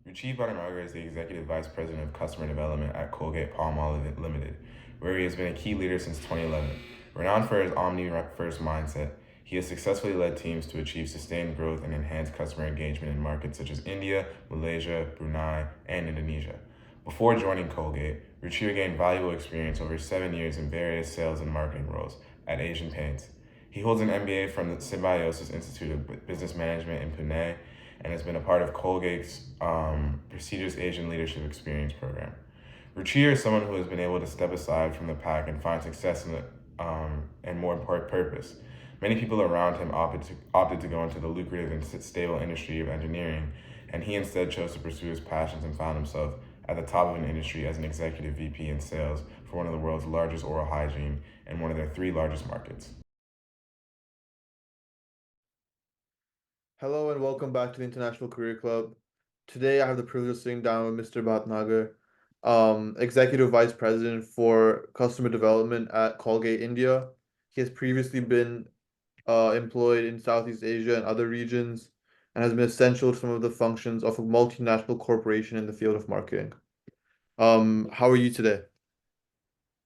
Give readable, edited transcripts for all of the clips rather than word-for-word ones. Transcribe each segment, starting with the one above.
Ruchir Bhatnagar is the Executive Vice President of Customer Development at Colgate-Palmolive Limited, where he has been a key leader since 2011. Renowned for his omni-first mindset, he has successfully led teams to achieve sustained growth and enhance customer engagement in markets such as India, Malaysia, Brunei, and Indonesia. Before joining Colgate, Ruchir gained valuable experience over 7 years in various sales and marketing roles at Asian Paints. He holds an MBA from the Symbiosis Institute of Business Management in Pune and has been a part of Colgate's prestigious Asian Leadership Experience program. Ruchir is someone who has been able to step aside from the pack and find success in and more important purpose. Many people around him opted to go into the lucrative and stable industry of engineering, and he instead chose to pursue his passions and found himself at the top of an industry as an executive VP in sales for one of the world's largest oral hygiene and one of their three largest markets. Hello and welcome back to the International Career Club. Today I have the privilege of sitting down with Mr. Bhatnagar, Executive Vice President for Customer Development at Colgate India. He has previously been employed in Southeast Asia and other regions and has been essential to some of the functions of a multinational corporation in the field of marketing. How are you today?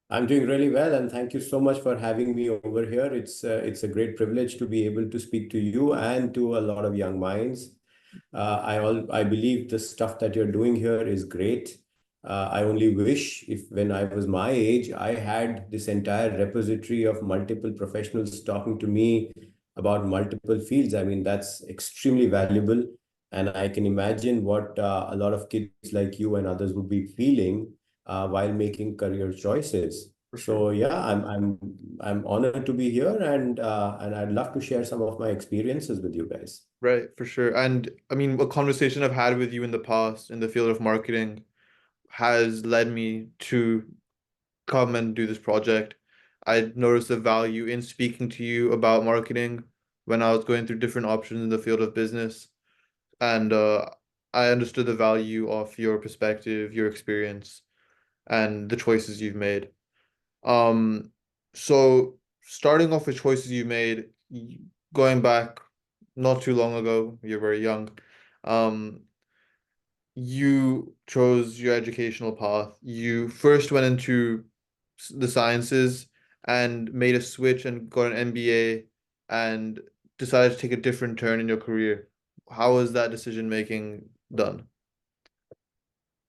I'm doing really well, and thank you so much for having me over here. It's a great privilege to be able to speak to you and to a lot of young minds. I believe the stuff that you're doing here is great. I only wish if when I was my age, I had this entire repository of multiple professionals talking to me about multiple fields. I mean, that's extremely valuable, and I can imagine what a lot of kids like you and others would be feeling while making career choices. So yeah, I'm honored to be here, and I'd love to share some of my experiences with you guys. Right, for sure. And I mean, a conversation I've had with you in the past in the field of marketing has led me to come and do this project. I noticed the value in speaking to you about marketing when I was going through different options in the field of business. And I understood the value of your perspective, your experience, and the choices you've made. Um, so starting off with choices you made, going back not too long ago, you're very young. Um, you chose your educational path. You first went into the sciences and made a switch and got an MBA and decided to take a different turn in your career. How was that decision making done?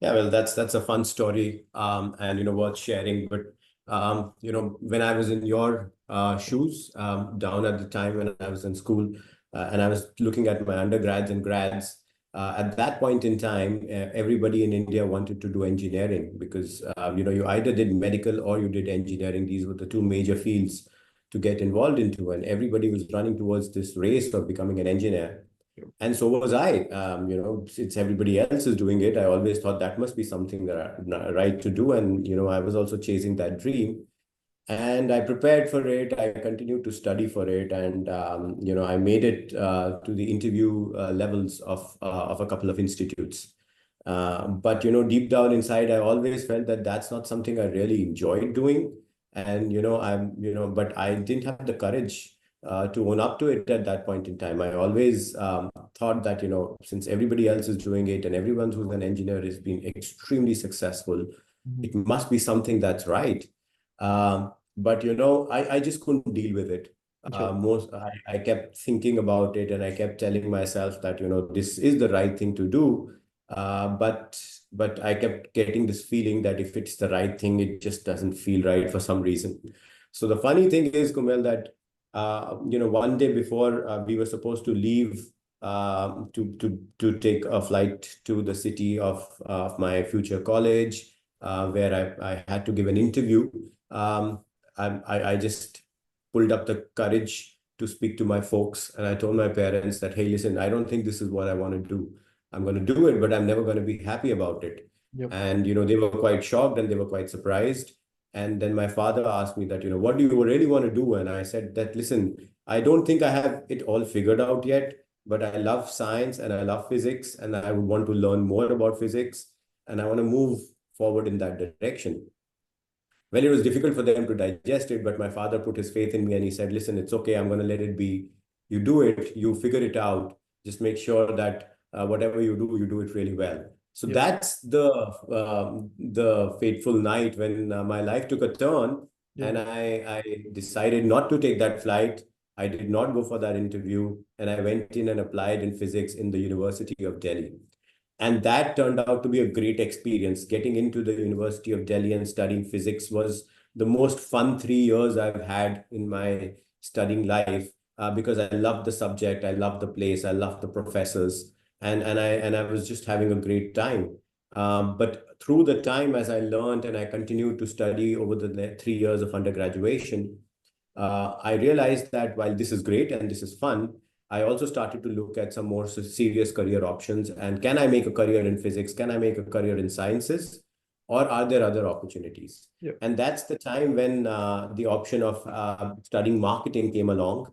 Yeah, well, that's a fun story, and worth sharing. But when I was in your shoes, down at the time when I was in school, and I was looking at my undergrads and grads. At that point in time, everybody in India wanted to do engineering because you either did medical or you did engineering. These were the two major fields to get involved into, and everybody was running towards this race of becoming an engineer. And so was I. Since everybody else is doing it, I always thought that must be something right to do. And I was also chasing that dream. And I prepared for it. I continued to study for it, and I made it to the interview levels of a couple of institutes. But deep down inside, I always felt that that's not something I really enjoyed doing. And but I didn't have the courage to own up to it at that point in time. I always thought that since everybody else is doing it and everyone who's an engineer has been extremely successful, it must be something that's right. But I just couldn't deal with it. I kept thinking about it, and I kept telling myself that this is the right thing to do. But I kept getting this feeling that if it's the right thing, it just doesn't feel right for some reason. So the funny thing is, Kumel, that one day before we were supposed to leave to take a flight to the city of my future college, where I had to give an interview. I just pulled up the courage to speak to my folks, and I told my parents that, hey, listen, I don't think this is what I want to do. I'm going to do it, but I'm never going to be happy about it. Yep. And they were quite shocked and they were quite surprised. And then my father asked me that, what do you really want to do? And I said that, listen, I don't think I have it all figured out yet, but I love science and I love physics, and I would want to learn more about physics, and I want to move forward in that direction. Well, it was difficult for them to digest it, but my father put his faith in me and he said, listen, it's okay. I'm going to let it be. You do it, you figure it out. Just make sure that whatever you do it really well. So Yeah. that's the fateful night when my life took a turn, Yeah. and I decided not to take that flight. I did not go for that interview, and I went in and applied in physics in the University of Delhi. And that turned out to be a great experience. Getting into the University of Delhi and studying physics was the most fun 3 years I've had in my studying life, because I loved the subject, I loved the place, I loved the professors, and I was just having a great time. But through the time, as I learned and I continued to study over the 3 years of undergraduation, I realized that while this is great and this is fun, I also started to look at some more serious career options. And can I make a career in physics? Can I make a career in sciences? Or are there other opportunities? Yeah. And that's the time when the option of studying marketing came along.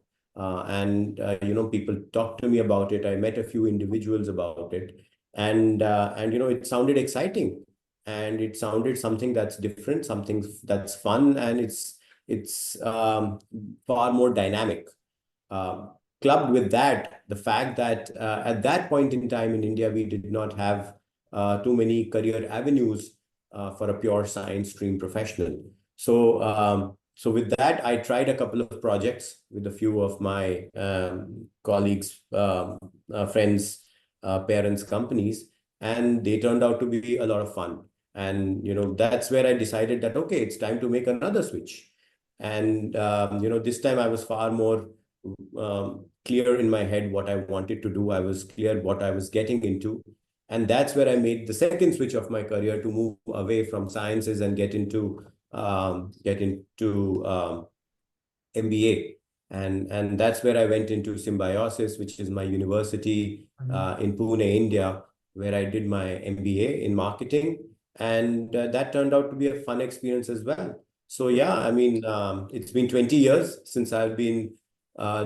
People talked to me about it. I met a few individuals about it. And it sounded exciting. And it sounded something that's different, something that's fun, and it's far more dynamic. Um, Clubbed with that, the fact that at that point in time in India, we did not have too many career avenues for a pure science stream professional. So with that, I tried a couple of projects with a few of my colleagues, friends, parents, companies, and they turned out to be a lot of fun. And that's where I decided that okay, it's time to make another switch. And this time I was far more clear in my head what I wanted to do. I was clear what I was getting into. And that's where I made the second switch of my career to move away from sciences and get into MBA. And that's where I went into Symbiosis, which is my university in Pune, India, where I did my MBA in marketing. And that turned out to be a fun experience as well. So yeah, I mean, it's been 20 years since I've been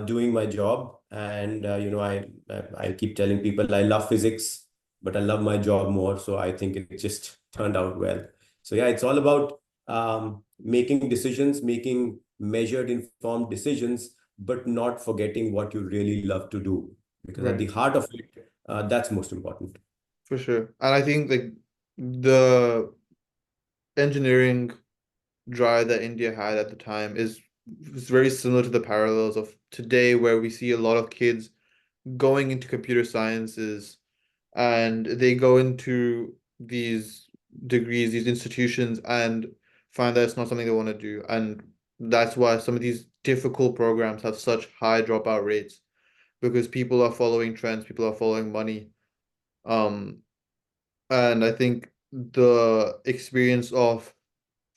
doing my job. And I keep telling people I love physics, but I love my job more. So I think it just turned out well. So yeah, it's all about making decisions, making measured, informed decisions, but not forgetting what you really love to do. Because at Right. the heart of it, that's most important. For sure. And I think like the engineering drive that India had at the time is very similar to the parallels of today, where we see a lot of kids going into computer sciences and they go into these degrees, these institutions, and find that it's not something they want to do. And that's why some of these difficult programs have such high dropout rates because people are following trends, people are following money. Um, and I think the experience of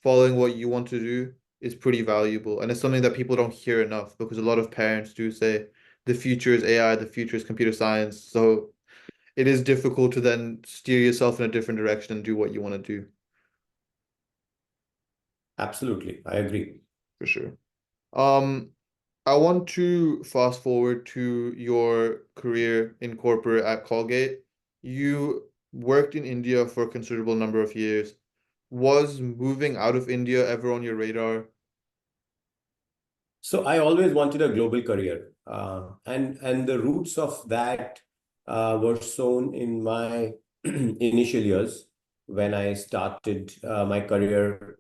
following what you want to do is pretty valuable. And it's something that people don't hear enough because a lot of parents do say the future is AI, the future is computer science. So it is difficult to then steer yourself in a different direction and do what you want to do, Absolutely, I agree. for sure. Um, I want to fast forward to your career in corporate at Colgate. You worked in India for a considerable number of years. Was moving out of India ever on your radar? So I always wanted a global career, and the roots of that were sown in my initial years when I started my career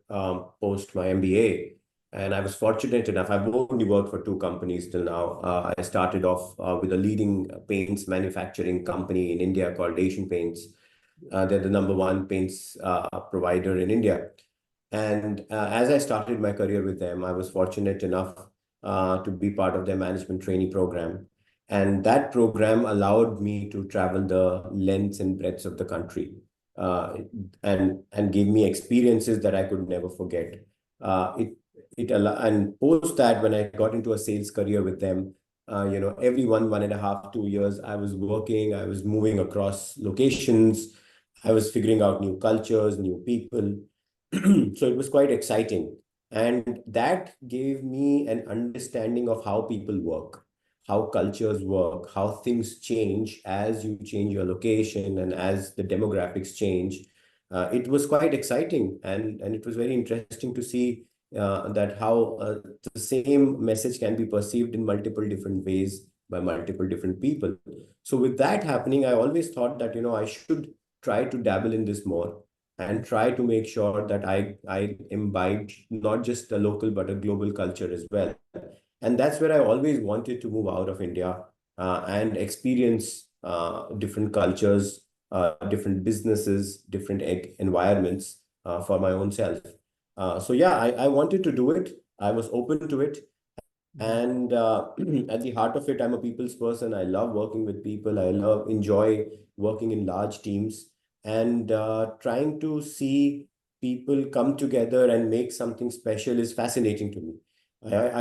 post my MBA. And I was fortunate enough. I've only worked for two companies till now. I started off with a leading paints manufacturing company in India called Asian Paints. They're the number one paints provider in India. And as I started my career with them, I was fortunate enough to be part of their management trainee program. And that program allowed me to travel the lengths and breadths of the country, uh, and gave me experiences that I could never forget. It and post that, when I got into a sales career with them, every 1.5, 2 years, I was working, I was moving across locations, I was figuring out new cultures, new people. So it was quite exciting. And that gave me an understanding of how people work, how cultures work, how things change as you change your location and as the demographics change. It was quite exciting, and it was very interesting to see that how the same message can be perceived in multiple different ways by multiple different people. So with that happening, I always thought that I should try to dabble in this more and try to make sure that I imbibe not just a local but a global culture as well. And that's where I always wanted to move out of India and experience different cultures, different businesses, different environments for my own self. So yeah, I wanted to do it. I was open to it. And at the heart of it, I'm a people's person. I love working with people. I enjoy working in large teams, and trying to see people come together and make something special is fascinating to me.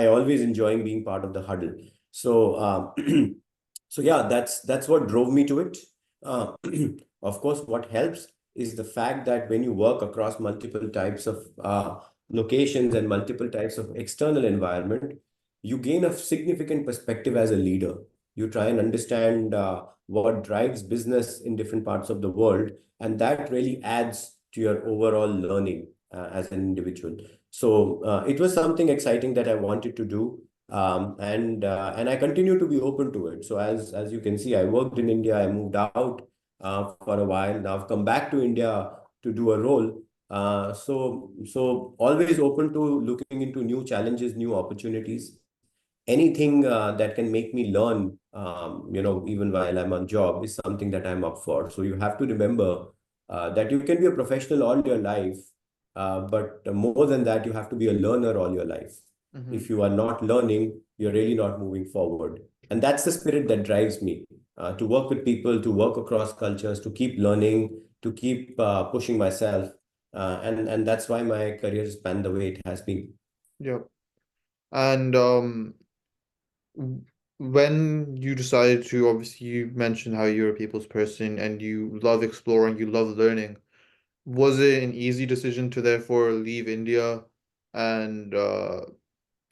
I always enjoy being part of the huddle. So so yeah, that's what drove me to it. Uh, of course, what helps is the fact that when you work across multiple types of locations and multiple types of external environment, you gain a significant perspective as a leader. You try and understand what drives business in different parts of the world, and that really adds to your overall learning as an individual. So it was something exciting that I wanted to do, and I continue to be open to it. So as you can see, I worked in India. I moved out for a while. Now I've come back to India to do a role. So always open to looking into new challenges, new opportunities, anything that can make me learn, even while I'm on job is something that I'm up for. So you have to remember that you can be a professional all your life, but more than that, you have to be a learner all your life. Mm-hmm. If you are not learning, you're really not moving forward. And that's the spirit that drives me to work with people, to work across cultures, to keep learning, to keep pushing myself. And that's why my career has spanned the way it has been. Yep. And when you decided to, obviously, you mentioned how you're a people's person and you love exploring, you love learning. Was it an easy decision to therefore leave India and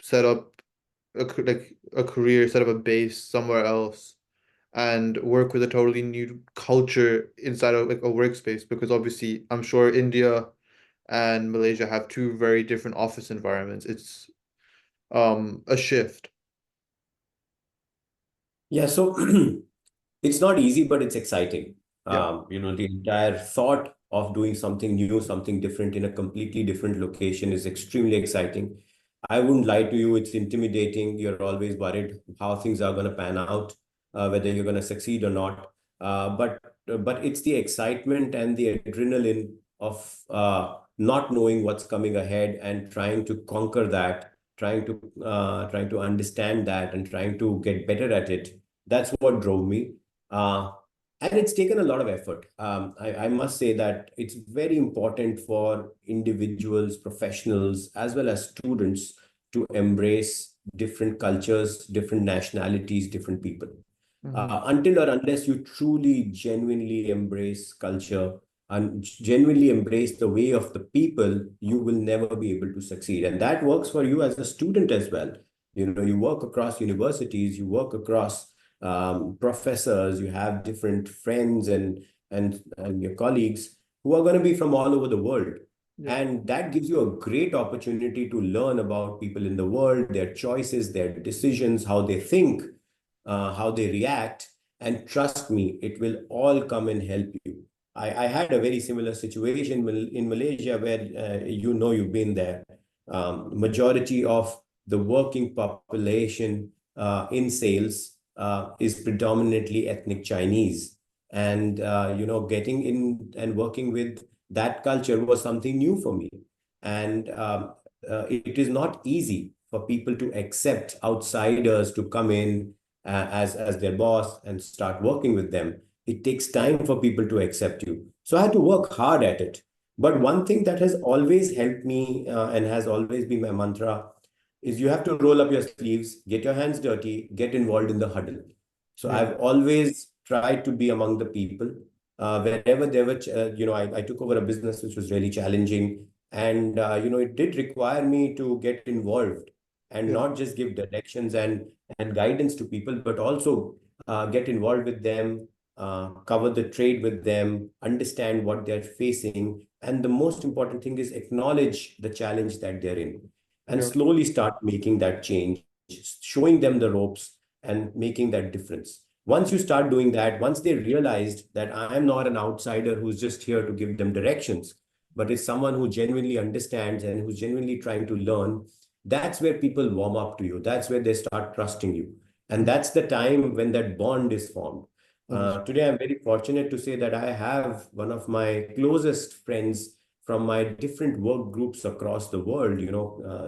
set up a career, set up a base somewhere else, and work with a totally new culture inside of like a workspace? Because obviously, I'm sure India and Malaysia have two very different office environments. It's a shift. Yeah, so it's not easy, but it's exciting. Yeah. The entire thought of doing something new, something different in a completely different location is extremely exciting. I wouldn't lie to you, it's intimidating. You're always worried how things are going to pan out, whether you're going to succeed or not. But it's the excitement and the adrenaline of not knowing what's coming ahead and trying to conquer that, trying to understand that, and trying to get better at it. That's what drove me. Uh, and it's taken a lot of effort. I must say that it's very important for individuals, professionals, as well as students to embrace different cultures, different nationalities, different people. Mm-hmm. Until or unless you truly, genuinely embrace culture and genuinely embrace the way of the people, you will never be able to succeed. And that works for you as a student as well. You work across universities, you work across professors, you have different friends and your colleagues who are going to be from all over the world. Yeah. And that gives you a great opportunity to learn about people in the world, their choices, their decisions, how they think, how they react. And trust me, it will all come and help you. I had a very similar situation in Malaysia where you've been there. Majority of the working population in sales is predominantly ethnic Chinese. And, getting in and working with that culture was something new for me. And it is not easy for people to accept outsiders to come in as their boss and start working with them. It takes time for people to accept you. So I had to work hard at it. But one thing that has always helped me and has always been my mantra is you have to roll up your sleeves, get your hands dirty, get involved in the huddle. So Yeah. I've always tried to be among the people. Wherever there were, I took over a business which was really challenging. And, it did require me to get involved and Yeah. not just give directions and guidance to people, but also get involved with them, cover the trade with them, understand what they're facing. And the most important thing is acknowledge the challenge that they're in and Yeah. slowly start making that change, showing them the ropes and making that difference. Once you start doing that, once they realized that I am not an outsider who's just here to give them directions, but is someone who genuinely understands and who's genuinely trying to learn, that's where people warm up to you. That's where they start trusting you. And that's the time when that bond is formed. Understood. Today, I'm very fortunate to say that I have one of my closest friends from my different work groups across the world.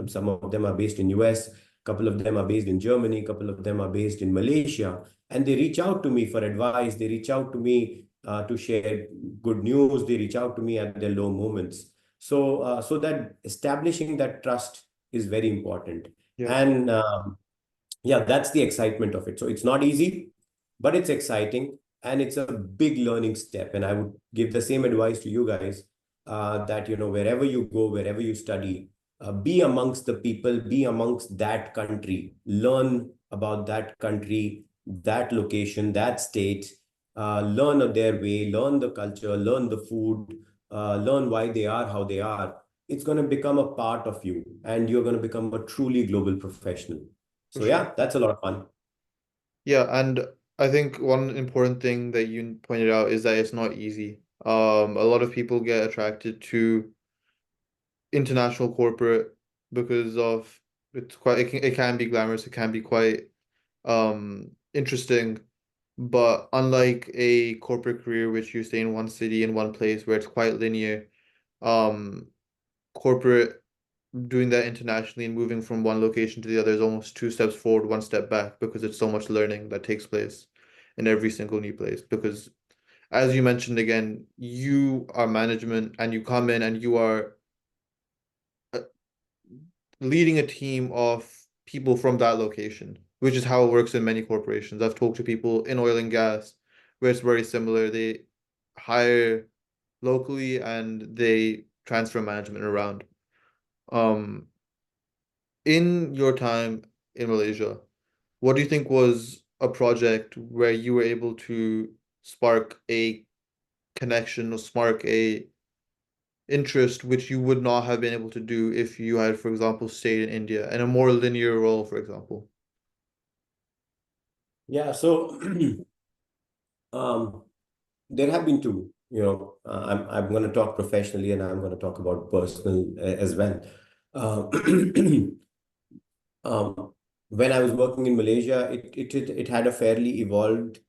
Some of them are based in US, a couple of them are based in Germany, a couple of them are based in Malaysia, and they reach out to me for advice. They reach out to me to share good news. They reach out to me at their low moments. So that establishing that trust is very important. Yeah, And yeah, that's the excitement of it. So it's not easy, but it's exciting and it's a big learning step. And I would give the same advice to you guys that, wherever you go, wherever you study, be amongst the people, be amongst that country, learn about that country, that location, that state, learn their way, learn the culture, learn the food, learn why they are how they are. It's going to become a part of you and you're going to become a truly global professional. for So sure. yeah, that's a lot of fun. Yeah, and I think one important thing that you pointed out is that it's not easy. A lot of people get attracted to international corporate because of it can be glamorous, it can be quite interesting, but unlike a corporate career which you stay in one city in one place where it's quite linear, um corporate doing that internationally and moving from one location to the other is almost two steps forward, one step back because it's so much learning that takes place in every single new place. Because as you mentioned again, you are management and you come in and you are uh, leading a team of people from that location, which is how it works in many corporations. I've talked to people in oil and gas where it's very similar. They hire locally and they transfer management around. Um, in your time in Malaysia, what do you think was a project where you were able to spark a connection or spark a interest which you would not have been able to do if you had, for example, stayed in India in a more linear role, for example? Yeah, so um, there have been two. I'm going to talk professionally and I'm going to talk about personal as well. Uh, um, when I was working in Malaysia, it had a fairly evolved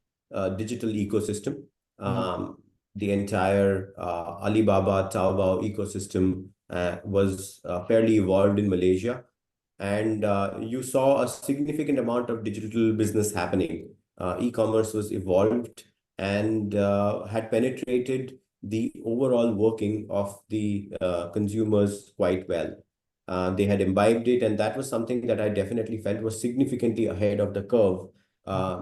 digital ecosystem. Mm-hmm. The entire Alibaba Taobao ecosystem was fairly evolved in Malaysia, and you saw a significant amount of digital business happening. E-commerce was evolved and had penetrated the overall working of the consumers quite well. They had imbibed it, and that was something that I definitely felt was significantly ahead of the curve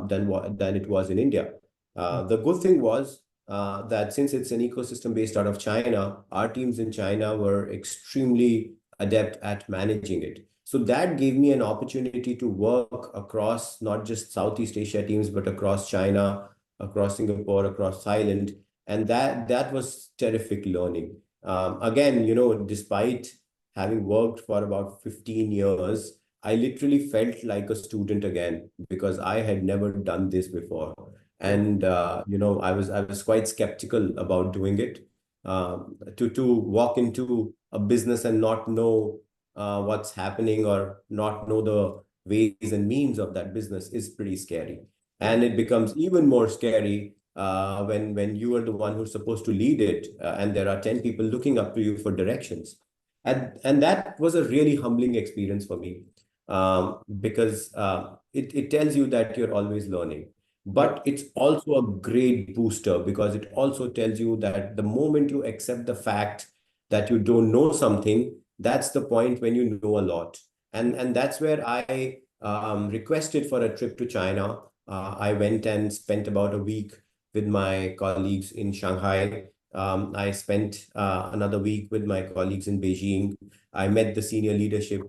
than it was in India. The good thing was that since it's an ecosystem based out of China, our teams in China were extremely adept at managing it. So that gave me an opportunity to work across not just Southeast Asia teams, but across China, across Singapore, across Thailand, and that was terrific learning. Again, despite having worked for about 15 years, I literally felt like a student again because I had never done this before. Yeah. And I was quite skeptical about doing it. To walk into a business and not know what's happening or not know the ways and means of that business is pretty scary. Yeah. And it becomes even more scary when you are the one who's supposed to lead it and there are 10 people looking up to you for directions. And that was a really humbling experience for me because it tells you that you're always learning. Yeah. But it's also a great booster because it also tells you that the moment you accept the fact that you don't know something, that's the point when you know a lot. And that's where I requested for a trip to China. I went and spent about a week with my colleagues in Shanghai. I spent another week with my colleagues in Beijing. I met the senior leadership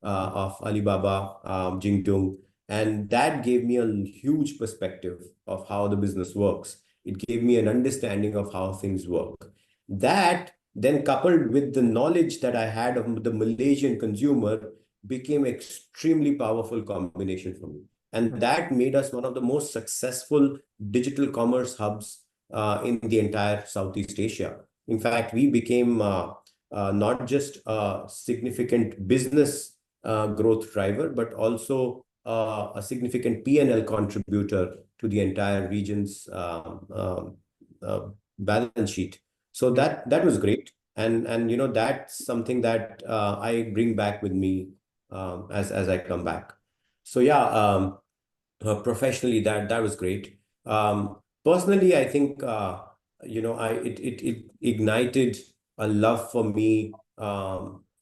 of Alibaba, Jingdong, and that gave me a huge perspective of how the business works. It gave me an understanding of how things work. That then coupled with the knowledge that I had of the Malaysian consumer became extremely powerful combination for me. And that made us one of the most successful digital commerce hubs in the entire Southeast Asia. In fact, we became not just a significant business growth driver, but also a significant P&L contributor to the entire region's balance sheet. So that was great. And that's something that I bring back with me as I come back. So yeah, professionally that was great. Personally, I think it ignited a love for me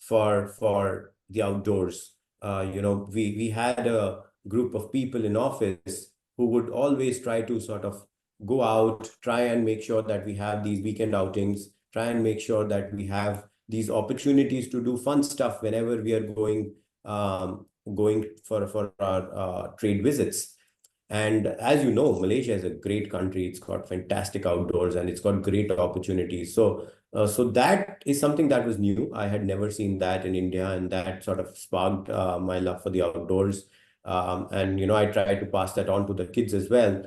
for the outdoors. We had a group of people in office who would always try to sort of go out, try and make sure that we have these weekend outings, try and make sure that we have these opportunities to do fun stuff whenever we are going for our trade visits. And as you know, Malaysia is a great country. It's got fantastic outdoors and it's got great opportunities. So that is something that was new. I had never seen that in India, and that sort of sparked my love for the outdoors. And I try to pass that on to the kids as well.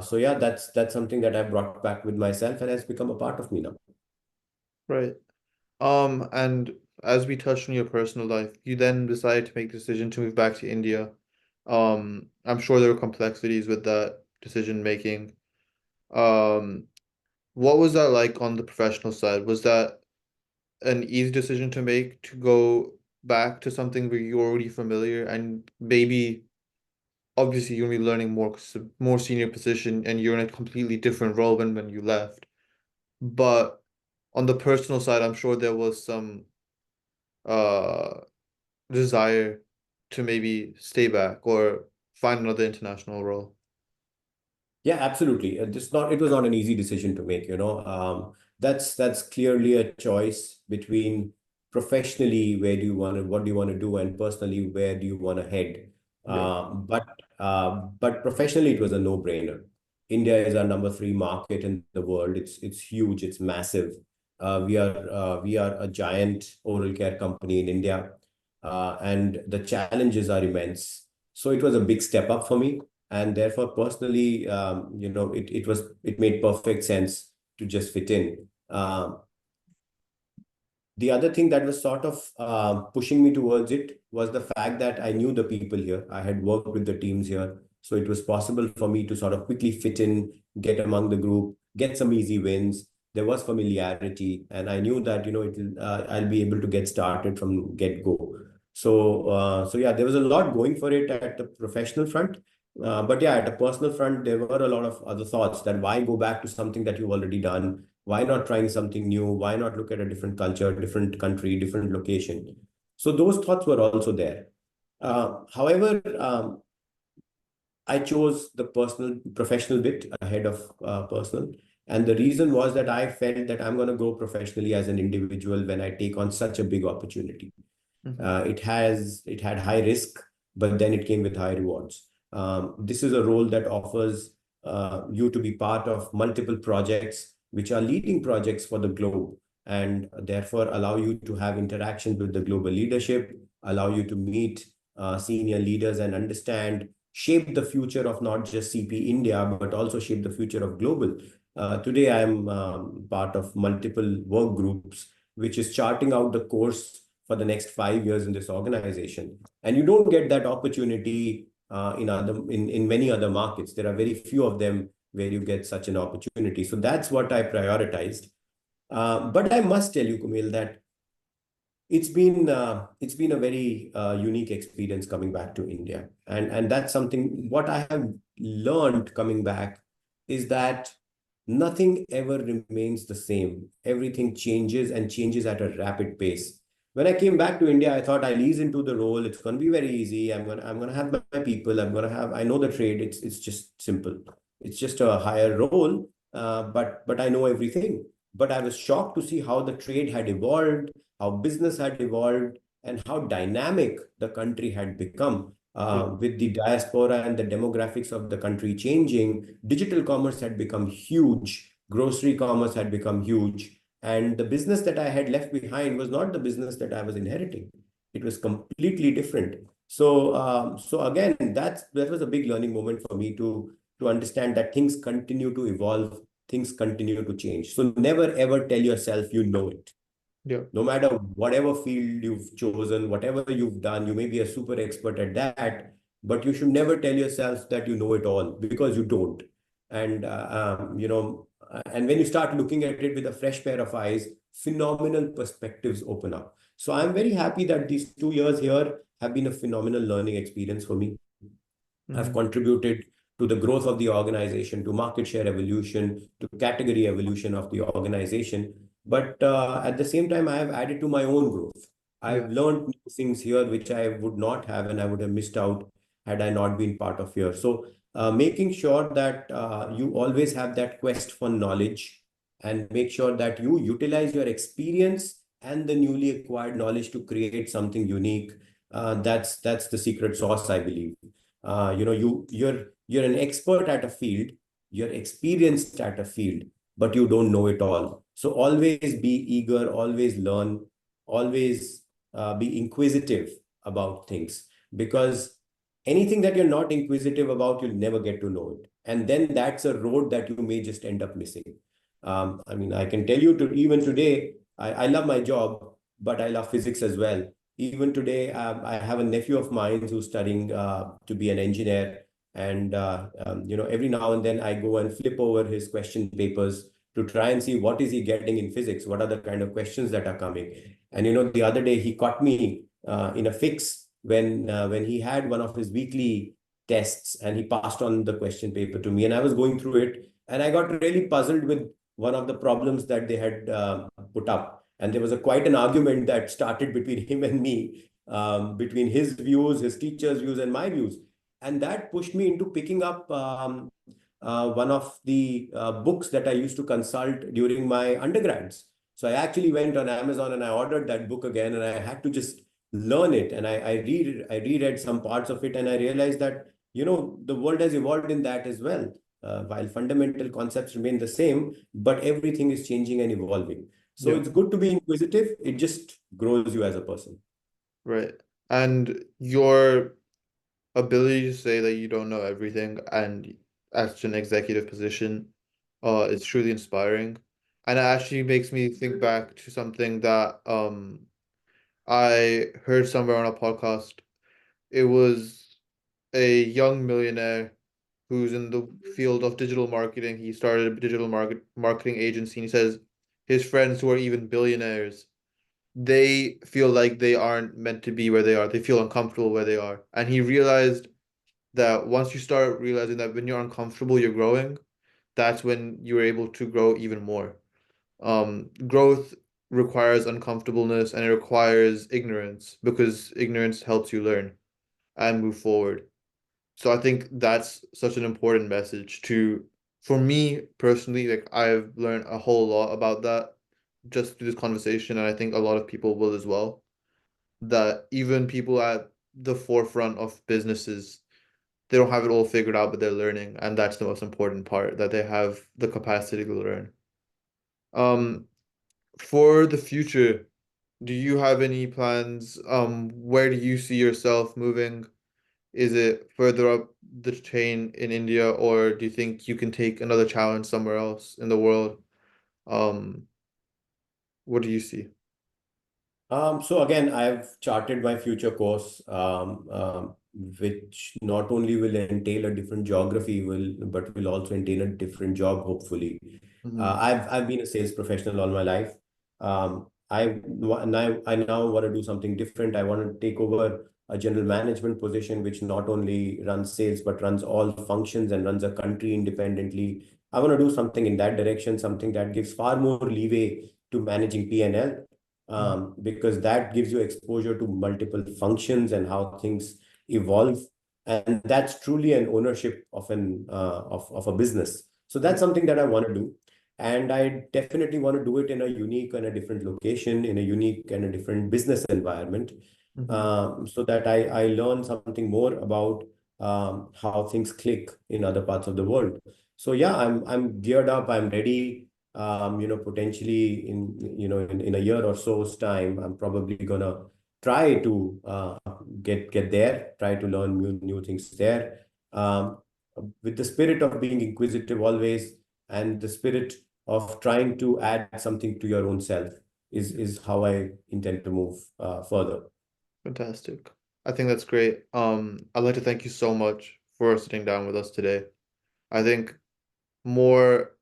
So yeah, that's something that I brought back with myself and has become a part of me now. Right. And as we touched on your personal life, you then decided to make the decision to move back to India. I'm sure there were complexities with that decision making. Um, what was that like on the professional side? Was that an easy decision to make to go back to something where you're already familiar and maybe obviously you're gonna be learning more 'cause it's a more senior position and you're in a completely different role than when you left. But on the personal side, I'm sure there was some uh desire to maybe stay back or find another international role. Yeah, absolutely. It was not an easy decision to make. That's clearly a choice between professionally what do you want to do, and personally where do you want to head. Yeah. But professionally it was a no-brainer. India is our number three market in the world. It's huge, it's massive. We are a giant oral care company in India, and the challenges are immense. So it was a big step up for me, and therefore personally it made perfect sense to just fit in. The other thing that was sort of pushing me towards it was the fact that I knew the people here. I had worked with the teams here, so it was possible for me to sort of quickly fit in, get among the group, get some easy wins. There was familiarity, and I knew that I'll be able to get started from get go. So yeah, there was a lot going for it at the professional front. But yeah, at a personal front, there were a lot of other thoughts that why go back to something that you've already done? Why not trying something new? Why not look at a different culture, different country, different location? So those thoughts were also there. However, I chose the professional bit ahead of personal. And the reason was that I felt that I'm going to grow professionally as an individual when I take on such a big opportunity. It had high risk, but then it came with high rewards. This is a role that offers you to be part of multiple projects, which are leading projects for the globe, and therefore allow you to have interactions with the global leadership, allow you to meet senior leaders and understand, shape the future of not just CP India, but also shape the future of global. Today, I am part of multiple work groups, which is charting out the course for the next 5 years in this organization. And you don't get that opportunity in many other markets. There are very few of them where you get such an opportunity. So that's what I prioritized. But I must tell you, Kumil, that it's been a very unique experience coming back to India, and that's something what I have learned coming back is that nothing ever remains the same. Everything changes and changes at a rapid pace. When I came back to India, I thought I'll ease into the role. It's going to be very easy. I'm gonna have my people. I know the trade. It's just simple. It's just a higher role, but I know everything. But I was shocked to see how the trade had evolved, how business had evolved, and how dynamic the country had become. With the diaspora and the demographics of the country changing, digital commerce had become huge, grocery commerce had become huge, and the business that I had left behind was not the business that I was inheriting. It was completely different. So again, that was a big learning moment for me to understand that things continue to evolve, things continue to change. So never ever tell yourself you know it. Yeah. No matter whatever field you've chosen, whatever you've done, you may be a super expert at that, but you should never tell yourself that you know it all, because you don't. And and when you start looking at it with a fresh pair of eyes, phenomenal perspectives open up. So I'm very happy that these 2 years here have been a phenomenal learning experience for me. Have Hmm. contributed to the growth of the organization, to market share evolution, to category evolution of the organization. But at the same time, I have added to my own growth. Yeah. I've learned new things here which I would not have, and I would have missed out had I not been part of here. So making sure that you always have that quest for knowledge, and make sure that you utilize your experience and the newly acquired knowledge to create something unique. That's the secret sauce, I believe. You're an expert at a field, you're experienced at a field, but you don't know it all. So always be eager, always learn, always be inquisitive about things, because anything that you're not inquisitive about, you'll never get to know it, and then that's a road that you may just end up missing. I mean, I can tell you, to even today, I love my job, but I love physics as well. Even today, I have a nephew of mine who's studying to be an engineer, and every now and then I go and flip over his question papers to try and see what is he getting in physics, what are the kind of questions that are coming. And the other day he caught me in a fix when he had one of his weekly tests, and he passed on the question paper to me, and I was going through it, and I got really puzzled with one of the problems that they had put up. And there was quite an argument that started between him and me, between his views, his teacher's views, and my views. And that pushed me into picking up one of the books that I used to consult during my undergrads. So I actually went on Amazon and I ordered that book again, and I had to just learn it. And I reread some parts of it, and I realized that the world has evolved in that as well. While fundamental concepts remain the same, but everything is changing and evolving. So Yeah. it's good to be inquisitive. It just grows you as a person. Right. And your ability to say that you don't know everything and as an executive position is truly inspiring. And it actually makes me think back to something that I heard somewhere on a podcast. It was a young millionaire who's in the field of digital marketing. He started a digital marketing agency, and he says his friends who are even billionaires, they feel like they aren't meant to be where they are. They feel uncomfortable where they are. And he realized that once you start realizing that when you're uncomfortable, you're growing, that's when you're able to grow even more. Growth requires uncomfortableness and it requires ignorance because ignorance helps you learn and move forward. So I think that's such an important message to, for me personally, like I've learned a whole lot about that just through this conversation, and I think a lot of people will as well. That even people at the forefront of businesses, they don't have it all figured out, but they're learning, and that's the most important part, that they have the capacity to learn. Um, for the future, do you have any plans? Where do you see yourself moving? Is it further up the chain in India, or do you think you can take another challenge somewhere else in the world? Um, what do you see? So again, I've charted my future course, which not only will entail a different geography, but will also entail a different job, hopefully. Hmm. I've been a sales professional all my life. I now want to do something different. I want to take over a general management position, which not only runs sales but runs all functions and runs a country independently. I want to do something in that direction, something that gives far more leeway to managing P&L, because that gives you exposure to multiple functions and how things evolve. And that's truly an ownership of a business. So that's something that I want to do. And I definitely want to do it in a unique and a different location, in a unique and a different business environment, Hmm. so that I learn something more about how things click in other parts of the world. So yeah, I'm geared up, I'm ready. Potentially in a year or so's time, I'm probably gonna try to get there, try to learn new things there, with the spirit of being inquisitive always, and the spirit of trying to add something to your own self is how I intend to move further. Fantastic. I think that's great. I'd like to thank you so much for sitting down with us today. I think more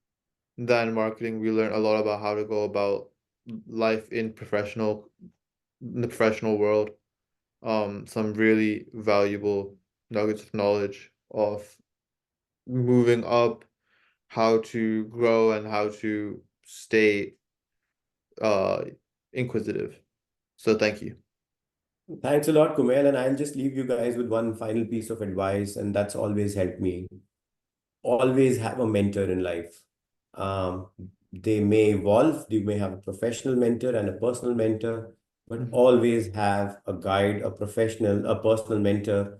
than marketing, we learned a lot about how to go about life in the professional world. Some really valuable nuggets of knowledge of moving up, how to grow, and how to stay uh inquisitive. So thank you. Thanks a lot, Kumail, and I'll just leave you guys with one final piece of advice, and that's always helped me. Always have a mentor in life. They may evolve, you may have a professional mentor and a personal mentor, but always have a guide, a professional, a personal mentor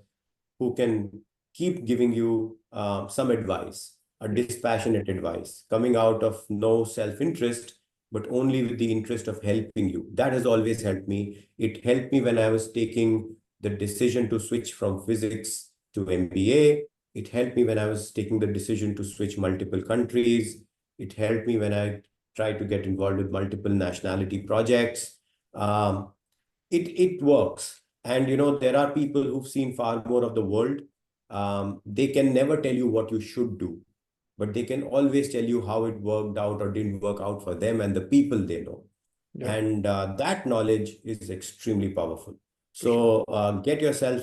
who can keep giving you some advice, a dispassionate advice, coming out of no self-interest, but only with the interest of helping you. That has always helped me. It helped me when I was taking the decision to switch from physics to MBA. It helped me when I was taking the decision to switch multiple countries. It helped me when I tried to get involved with multiple nationality projects. It works. And there are people who've seen far more of the world. They can never tell you what you should do, but they can always tell you how it worked out or didn't work out for them and the people they know. Yeah. And that knowledge is extremely powerful. Sure. So get yourself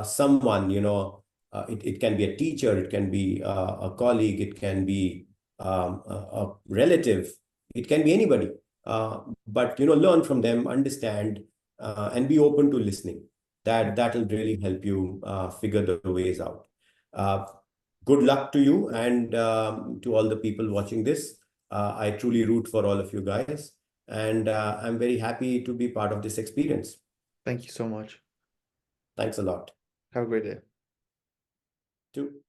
someone, it can be a teacher, it can be a colleague, it can be a relative, it can be anybody. But learn from them, understand, and be open to listening. That'll really help you figure the ways out. Good luck to you and to all the people watching this. I truly root for all of you guys, and I'm very happy to be part of this experience. Thank you so much. Thanks a lot. Have a great day. Too.